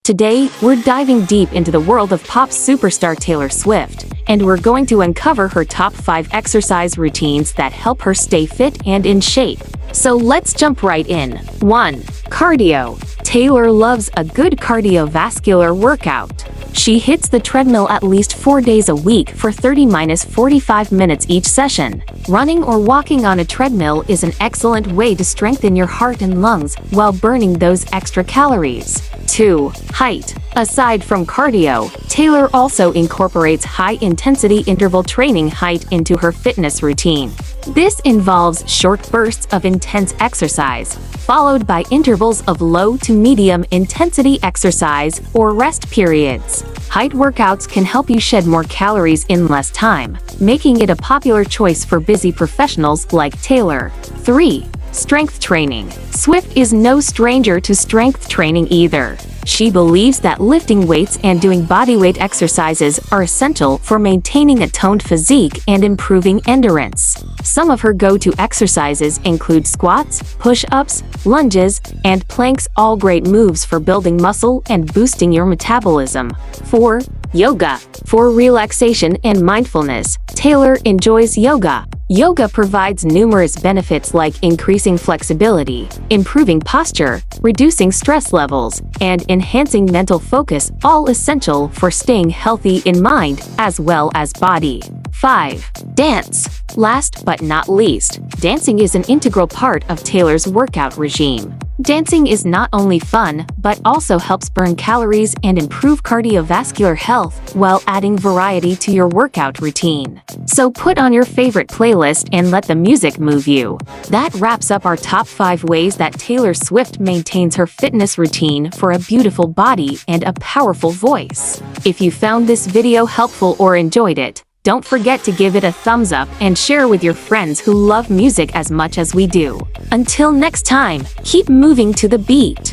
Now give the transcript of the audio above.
Today, we're diving deep into the world of pop superstar Taylor Swift, and we're going to uncover her top 5 exercise routines that help her stay fit and in shape. So let's jump right in. 1. Cardio. Taylor loves a good cardiovascular workout. She hits the treadmill at least 4 days a week for 30–45 minutes each session. Running or walking on a treadmill is an excellent way to strengthen your heart and lungs while burning those extra calories. 2. Height. Aside from cardio, Taylor also incorporates high-intensity interval training height into her fitness routine. This involves short bursts of intense exercise, followed by intervals of low to medium intensity exercise or rest periods. Height workouts can help you shed more calories in less time, making it a popular choice for busy professionals like Taylor. 3. Strength training. Swift is no stranger to strength training either. She believes that lifting weights and doing bodyweight exercises are essential for maintaining a toned physique and improving endurance. Some of her go-to exercises include squats, push-ups, lunges, and planks, all great moves for building muscle and boosting your metabolism. 4. Yoga. For relaxation and mindfulness, Taylor enjoys yoga. Yoga provides numerous benefits like increasing flexibility, improving posture, reducing stress levels, and enhancing mental focus, all essential for staying healthy in mind as well as body. 5. Dance. Last but not least, dancing is an integral part of Taylor's workout regime. Dancing is not only fun, but also helps burn calories and improve cardiovascular health while adding variety to your workout routine. So put on your favorite playlist and let the music move you. That wraps up our top 5 ways that Taylor Swift maintains her fitness routine for a beautiful body and a powerful voice. If you found this video helpful or enjoyed it, don't forget to give it a thumbs up and share with your friends who love music as much as we do. Until next time, keep moving to the beat.